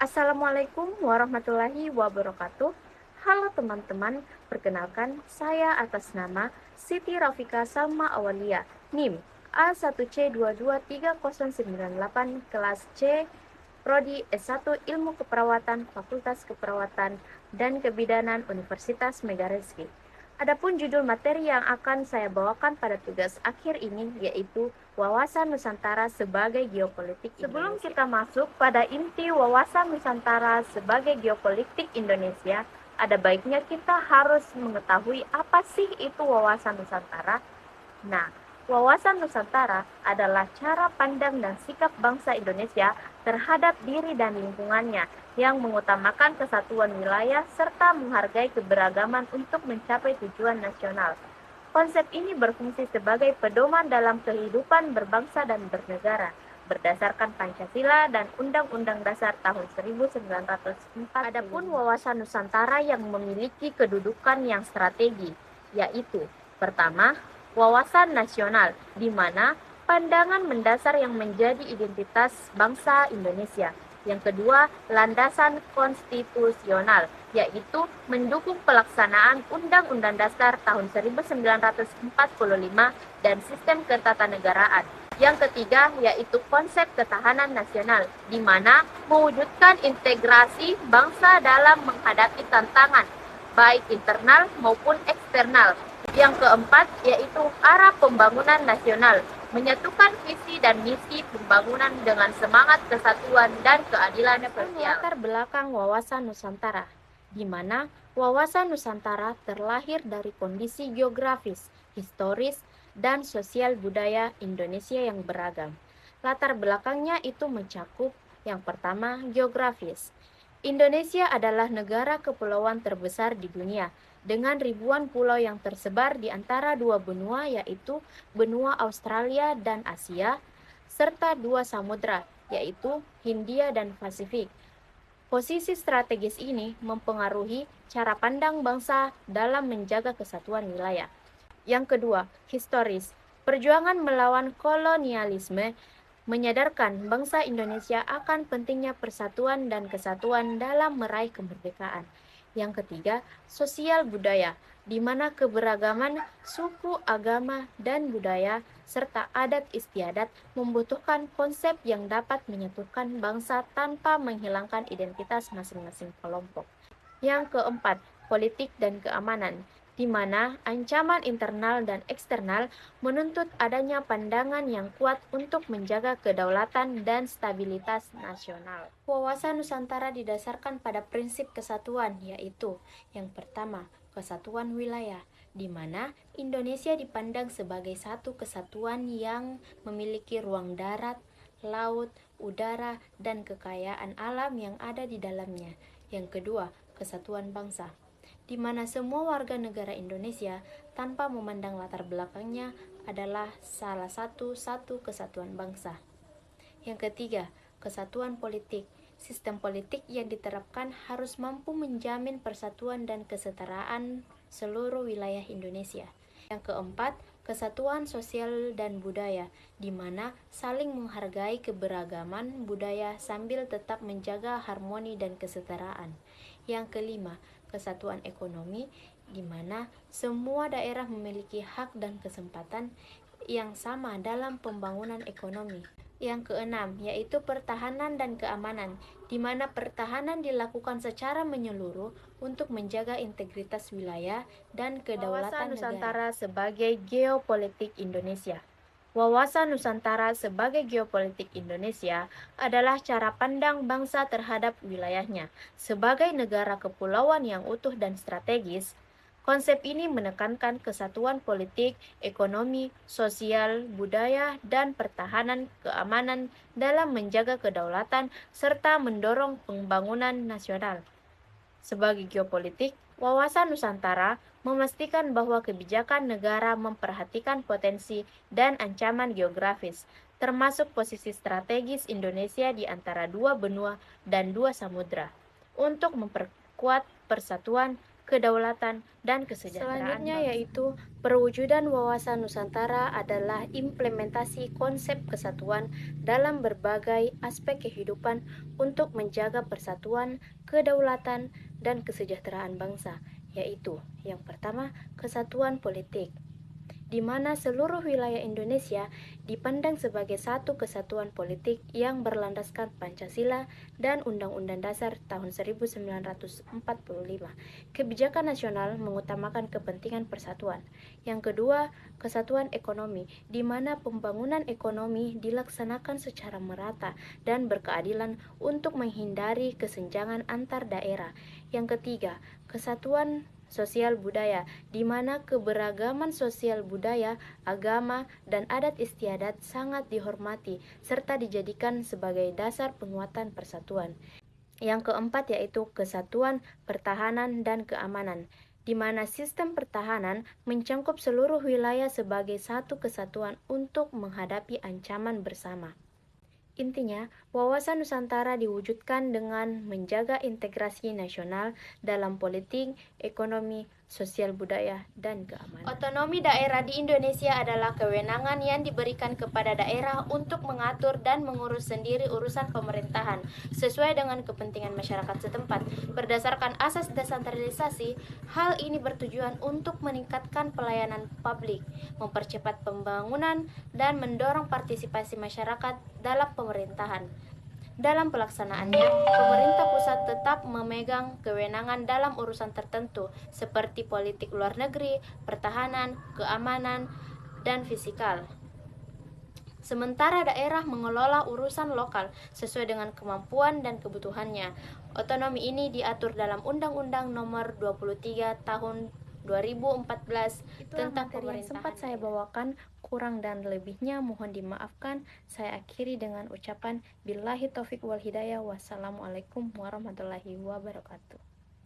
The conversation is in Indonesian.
Assalamualaikum warahmatullahi wabarakatuh. Halo teman-teman, perkenalkan saya atas nama Siti Rafika Salma Awalia, NIM A1C223098 kelas C, Prodi S1 Ilmu Keperawatan, Fakultas Keperawatan dan Kebidanan Universitas Megarizky. Adapun judul materi yang akan saya bawakan pada tugas akhir ini yaitu wawasan Nusantara sebagai geopolitik Indonesia. Sebelum kita masuk pada inti wawasan Nusantara sebagai geopolitik Indonesia, ada baiknya kita harus mengetahui apa sih itu wawasan Nusantara. Nah, wawasan Nusantara adalah cara pandang dan sikap bangsa Indonesia terhadap diri dan lingkungannya yang mengutamakan kesatuan wilayah serta menghargai keberagaman untuk mencapai tujuan nasional. Konsep ini berfungsi sebagai pedoman dalam kehidupan berbangsa dan bernegara berdasarkan Pancasila dan Undang-Undang Dasar tahun 1945. Adapun wawasan Nusantara yang memiliki kedudukan yang strategi, yaitu pertama, wawasan nasional, di mana pandangan mendasar yang menjadi identitas bangsa Indonesia. Yang kedua, landasan konstitusional, yaitu mendukung pelaksanaan Undang-Undang Dasar tahun 1945 dan sistem ketatanegaraan. Yang ketiga, yaitu konsep ketahanan nasional, di mana mewujudkan integrasi bangsa dalam menghadapi tantangan, baik internal maupun eksternal. Yang keempat, yaitu arah pembangunan nasional, menyatukan visi dan misi pembangunan dengan semangat kesatuan dan keadilan sosial. Latar belakang wawasan Nusantara, di mana wawasan Nusantara terlahir dari kondisi geografis, historis, dan sosial budaya Indonesia yang beragam. Latar belakangnya itu mencakup yang pertama, geografis. Indonesia adalah negara kepulauan terbesar di dunia, dengan ribuan pulau yang tersebar di antara dua benua yaitu benua Australia dan Asia, serta dua samudra yaitu Hindia dan Pasifik. Posisi strategis ini mempengaruhi cara pandang bangsa dalam menjaga kesatuan wilayah. Yang kedua, historis. Perjuangan melawan kolonialisme menyadarkan bangsa Indonesia akan pentingnya persatuan dan kesatuan dalam meraih kemerdekaan. Yang ketiga, sosial budaya, di mana keberagaman suku, agama, dan budaya serta adat istiadat membutuhkan konsep yang dapat menyatukan bangsa tanpa menghilangkan identitas masing-masing kelompok. Yang keempat, politik dan keamanan, di mana ancaman internal dan eksternal menuntut adanya pandangan yang kuat untuk menjaga kedaulatan dan stabilitas nasional. Wawasan Nusantara didasarkan pada prinsip kesatuan, yaitu yang pertama, kesatuan wilayah, di mana Indonesia dipandang sebagai satu kesatuan yang memiliki ruang darat, laut, udara, dan kekayaan alam yang ada di dalamnya. Yang kedua, kesatuan bangsa, di mana semua warga negara Indonesia tanpa memandang latar belakangnya adalah salah satu kesatuan bangsa. Yang ketiga, kesatuan politik. Sistem politik yang diterapkan harus mampu menjamin persatuan dan kesetaraan seluruh wilayah Indonesia. Yang keempat, kesatuan sosial dan budaya, di mana saling menghargai keberagaman budaya sambil tetap menjaga harmoni dan kesetaraan. Yang kelima, kesatuan ekonomi, di mana semua daerah memiliki hak dan kesempatan yang sama dalam pembangunan ekonomi. Yang keenam, yaitu pertahanan dan keamanan, di mana pertahanan dilakukan secara menyeluruh untuk menjaga integritas wilayah dan kedaulatan negara. Nusantara sebagai geopolitik Indonesia. Wawasan Nusantara sebagai geopolitik Indonesia adalah cara pandang bangsa terhadap wilayahnya. Sebagai negara kepulauan yang utuh dan strategis, konsep ini menekankan kesatuan politik, ekonomi, sosial, budaya, dan pertahanan keamanan dalam menjaga kedaulatan serta mendorong pembangunan nasional. Sebagai geopolitik, wawasan Nusantara memastikan bahwa kebijakan negara memperhatikan potensi dan ancaman geografis, termasuk posisi strategis Indonesia di antara dua benua dan dua samudra, untuk memperkuat persatuan, kedaulatan, dan kesejahteraan Selanjutnya bangsa. yaitu perwujudan wawasan Nusantara adalah implementasi konsep kesatuan dalam berbagai aspek kehidupan untuk menjaga persatuan, kedaulatan, dan kesejahteraan bangsa, yaitu yang pertama, kesatuan politik, di mana seluruh wilayah Indonesia dipandang sebagai satu kesatuan politik yang berlandaskan Pancasila dan Undang-Undang Dasar tahun 1945. Kebijakan nasional mengutamakan kepentingan persatuan. Yang kedua, kesatuan ekonomi, di mana pembangunan ekonomi dilaksanakan secara merata dan berkeadilan untuk menghindari kesenjangan antar daerah. Yang ketiga, kesatuan sosial budaya, di mana keberagaman sosial budaya, agama, dan adat istiadat sangat dihormati serta dijadikan sebagai dasar penguatan persatuan. Yang keempat yaitu kesatuan pertahanan dan keamanan, di mana sistem pertahanan mencangkup seluruh wilayah sebagai satu kesatuan untuk menghadapi ancaman bersama. Intinya, wawasan Nusantara diwujudkan dengan menjaga integrasi nasional dalam politik, ekonomi, sosial budaya, dan keamanan. Otonomi daerah di Indonesia adalah kewenangan yang diberikan kepada daerah untuk mengatur dan mengurus sendiri urusan pemerintahan sesuai dengan kepentingan masyarakat setempat. Berdasarkan asas desentralisasi, hal ini bertujuan untuk meningkatkan pelayanan publik, mempercepat pembangunan, dan mendorong partisipasi masyarakat dalam pemerintahan. Dalam pelaksanaannya, pemerintah pusat tetap memegang kewenangan dalam urusan tertentu seperti politik luar negeri, pertahanan, keamanan, dan fiskal. Sementara daerah mengelola urusan lokal sesuai dengan kemampuan dan kebutuhannya. Otonomi ini diatur dalam Undang-Undang Nomor 23 Tahun 2014 tentang pemerintahan yang sempat saya bawakan. Kurang dan lebihnya mohon dimaafkan. Saya akhiri dengan ucapan billahi taufik wal hidayah. Wassalamualaikum warahmatullahi wabarakatuh.